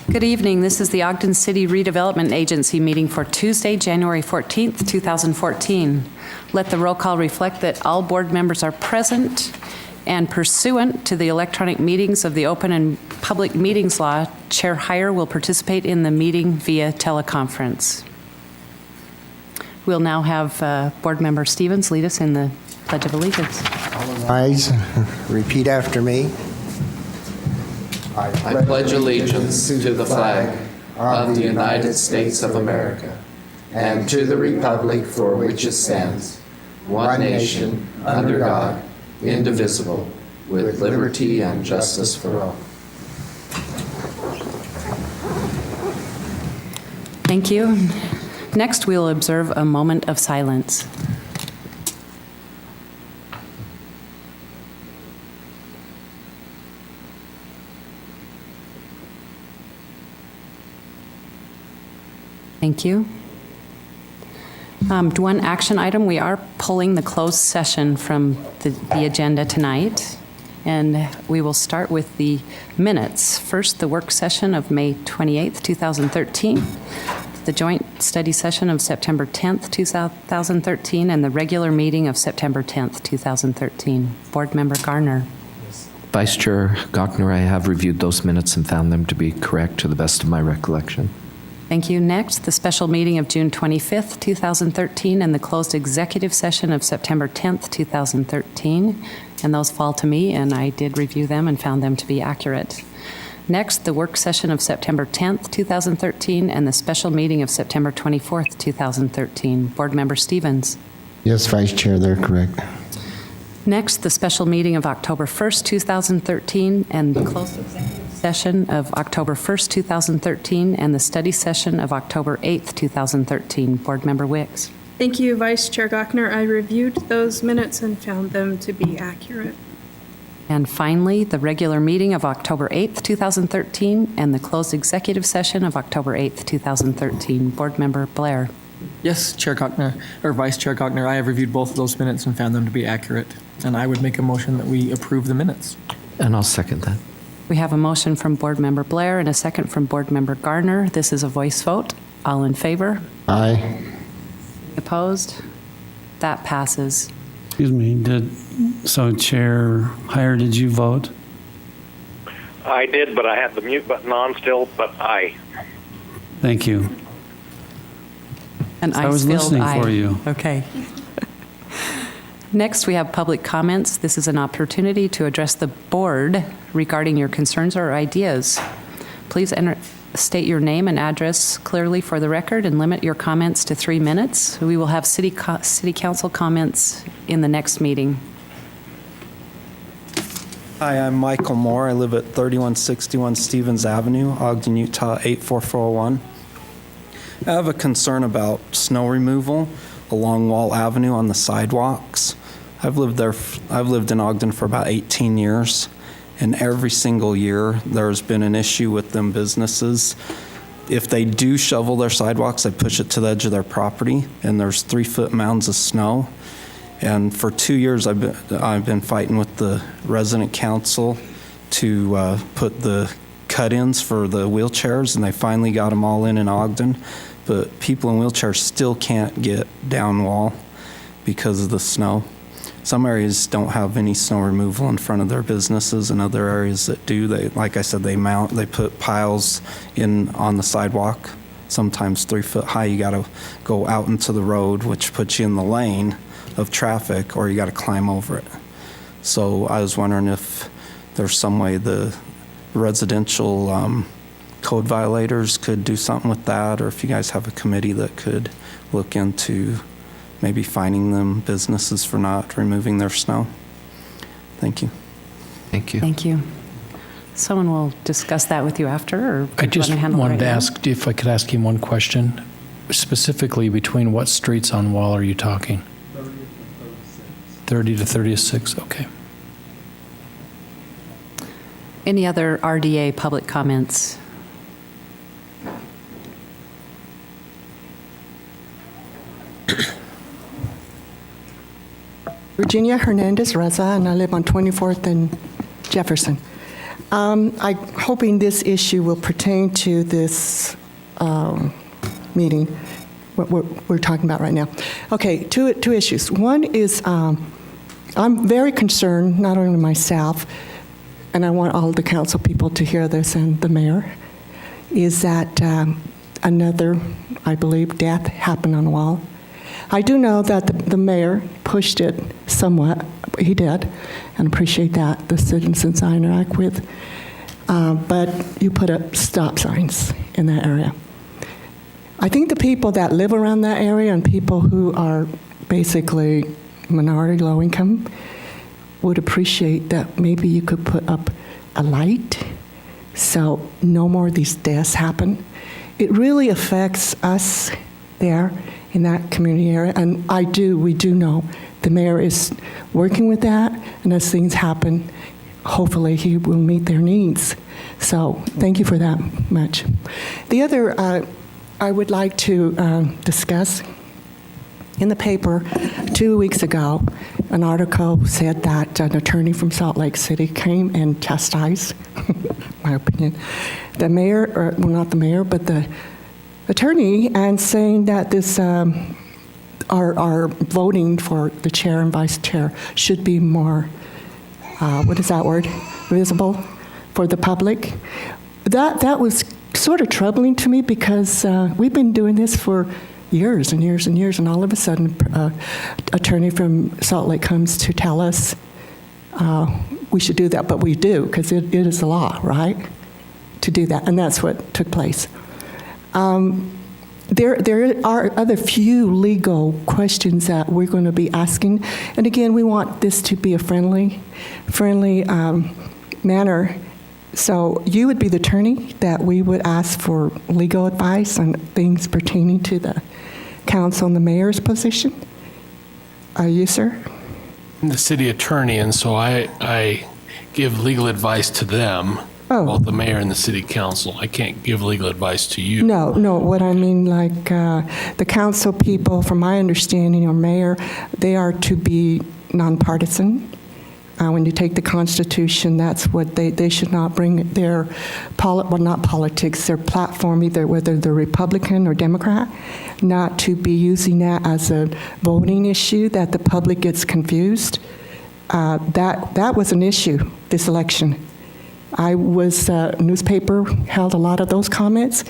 Good evening. This is the Ogden City Redevelopment Agency meeting for Tuesday, January 14th, 2014. Let the roll call reflect that all board members are present, and pursuant to the electronic meetings of the Open and Public Meetings Law, Chair Heyer will participate in the meeting via teleconference. We'll now have Board Member Stevens lead us in the Pledge of Allegiance. Rise. Repeat after me. I pledge allegiance to the flag of the United States of America and to the republic for which it stands, one nation, under God, indivisible, with liberty and justice for all. Thank you. Next, we'll observe a moment of silence. Thank you. One action item, we are pulling the closed session from the agenda tonight, and we will start with the minutes. First, the work session of May 28th, 2013, the joint study session of September 10th, 2013, and the regular meeting of September 10th, 2013. Board Member Garner. Vice Chair Gochner, I have reviewed those minutes and found them to be correct to the best of my recollection. Thank you. Next, the special meeting of June 25th, 2013, and the closed executive session of September 10th, 2013. And those fall to me, and I did review them and found them to be accurate. Next, the work session of September 10th, 2013, and the special meeting of September 24th, 2013. Board Member Stevens. Yes, Vice Chair, they're correct. Next, the special meeting of October 1st, 2013, and the closed executive session of October 1st, 2013, and the study session of October 8th, 2013. Board Member Wicks. Thank you, Vice Chair Gochner. I reviewed those minutes and found them to be accurate. And finally, the regular meeting of October 8th, 2013, and the closed executive session of October 8th, 2013. Board Member Blair. Yes, Chair Gochner, or Vice Chair Gochner, I have reviewed both of those minutes and found them to be accurate. And I would make a motion that we approve the minutes. And I'll second that. We have a motion from Board Member Blair and a second from Board Member Garner. This is a voice vote. All in favor? Aye. Opposed? That passes. Excuse me, so Chair Heyer, did you vote? I did, but I had the mute button on still, but aye. Thank you. And I was listening for you. Okay. Next, we have public comments. This is an opportunity to address the board regarding your concerns or ideas. Please state your name and address clearly for the record and limit your comments to 3 minutes. We will have city council comments in the next meeting. Hi, I'm Michael Moore. I live at 3161 Stevens Avenue, Ogden, Utah 84401. I have a concern about snow removal along Wall Avenue on the sidewalks. I've lived in Ogden for about 18 years, and every single year there's been an issue with them businesses. If they do shovel their sidewalks, they push it to the edge of their property, and there's 3-foot mounds of snow. And for 2 years, I've been fighting with the resident council to put the cut-ins for the wheelchairs, and they finally got them all in Ogden. But people in wheelchairs still can't get down Wall because of the snow. Some areas don't have any snow removal in front of their businesses, and other areas that do, like I said, they put piles in on the sidewalk, sometimes 3 foot high. You got to go out into the road, which puts you in the lane of traffic, or you got to climb over it. So I was wondering if there's some way the residential code violators could do something with that, or if you guys have a committee that could look into maybe fining them businesses for not removing their snow. Thank you. Thank you. Thank you. Someone will discuss that with you after, or I just wanted to now? ask if I could ask him one question. Specifically, between what streets on Wall are you talking? 30 to 36, okay. Any other RDA public comments? Virginia Hernandez Reza, and I live on 24th and Jefferson. I'm hoping this issue will pertain to this meeting, what we're talking about right now. Okay, two issues. One is I'm very concerned, not only myself, and I want all the council people to hear this and the mayor, is that another, I believe, death happened on the wall. I do know that the mayor pushed it somewhat. He did, and appreciate that, the citizens I interact with. But you put up stop signs in that area. I think the people that live around that area and people who are basically minority, low income, would appreciate that maybe you could put up a light so no more of these deaths happen. It really affects us there in that community area, and we do know the mayor is working with that, and as things happen, hopefully he will meet their needs. So thank you for that much. The other I would like to discuss, in the paper 2 weeks ago, an article said that an attorney from Salt Lake City came and chastised, my opinion, the mayor, or well, not the mayor, but the attorney, and saying that this our voting for the chair and vice chair should be more, what is that word, visible for the public. That was sort of troubling to me because we've been doing this for years and years and years, and all of a sudden, attorney from Salt Lake comes to tell us we should do that, but we do because it is the law, right, to do that, and that's what took place. There are other few legal questions that we're going to be asking, and again, we want this to be a friendly manner. So you would be the attorney that we would ask for legal advice on things pertaining to the council and the mayor's position? Are you, sir? I'm the city attorney, and so I give legal advice to them, both the mayor and the city council. I can't give legal advice to you. No, what I mean, like the council people, from my understanding, or mayor, they are to be nonpartisan. When you take the Constitution, that's what they should not bring their, not politics, their platform, either whether they're Republican or Democrat, not to be using that as a voting issue that the public gets confused. That was an issue, this election. I was, newspaper held a lot of those comments.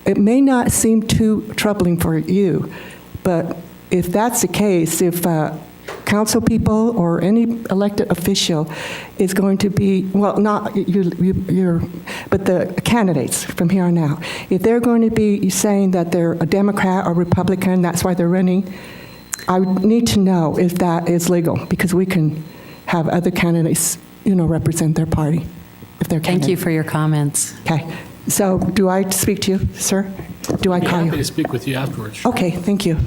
It may not seem too troubling for you, but if that's the case, if council people or any elected official is going to be, well, not you're, but the candidates from here on out, if they're going to be saying that they're a Democrat or Republican, that's why they're running, I need to know if that is legal, because we can have other candidates, represent their party if they're candidates. Thank you for your comments. Okay. So do I speak to you, sir? Do I call you? I'm happy to speak with you afterwards. Okay, thank you.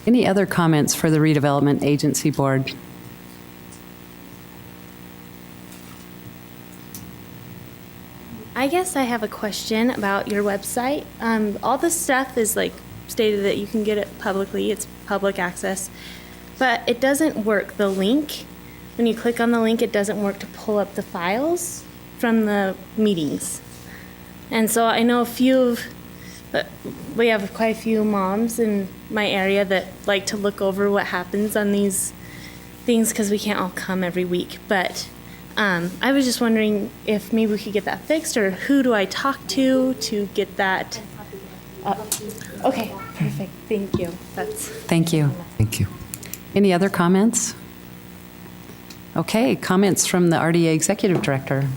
Any other comments for the Redevelopment Agency Board? I guess I have a question about your website. All the stuff is like stated that you can get it publicly, it's public access, but it doesn't work. The link, when you click on the link, it doesn't work to pull up the files from the meetings. And so I know we have quite a few moms in my area that like to look over what happens on these things because we can't all come every week. But I was just wondering if maybe we could get that fixed, or who do I talk to get that? Okay, perfect. Thank you. Thank you. Thank you. Any other comments? Okay, comments from the RDA Executive Director.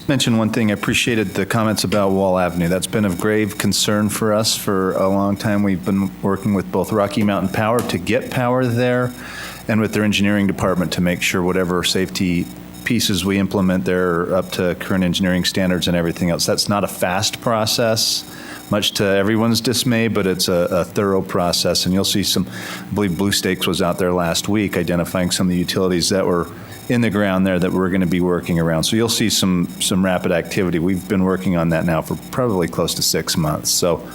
Mention one thing. I appreciated the comments about Wall Avenue. That's been of grave concern for us for a long time. We've been working with both Rocky Mountain Power to get power there and with their engineering department to make sure whatever safety pieces we implement there are up to current engineering standards and everything else. That's not a fast process, much to everyone's dismay, but it's a thorough process. And you'll see I believe Blue Stakes was out there last week identifying some of the utilities that were in the ground there that we're going to be working around. So you'll see some rapid activity. We've been working on that now for probably close to 6 months. So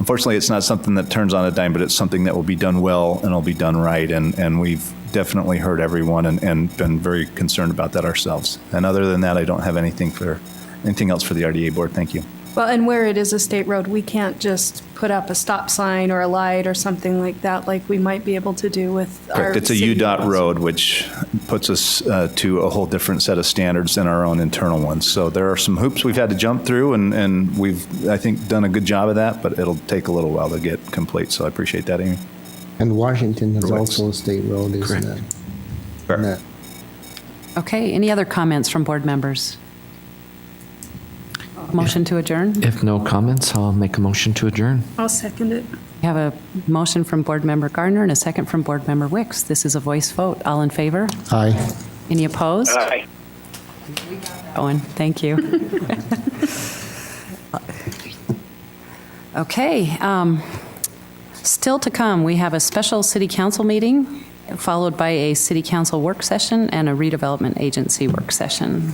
unfortunately, it's not something that turns on a dime, but it's something that will be done well and will be done right. And we've definitely heard everyone and been very concerned about that ourselves. And other than that, I don't have anything else for the RDA board. Thank you. Well, and where it is a state road, we can't just put up a stop sign or a light or something like that, like we might be able to do with our Correct. It's a city UDOT roads. road, which puts us to a whole different set of standards than our own internal ones. So there are some hoops we've had to jump through, and we've, I think, done a good job of that, but it'll take a little while to get complete. So I appreciate that, Amy. And Washington is Correct. also a state road, isn't it? Correct. Okay, any other comments from board members? Motion to adjourn? If no comments, I'll make a motion to adjourn. I'll second it. We have a motion from Board Member Gardner and a second from Board Member Wicks. This is a voice vote. All in favor? Aye. Any opposed? Aye. Owen, thank you. Okay, still to come, we have a special city council meeting, followed by a city council work session and a redevelopment agency work session.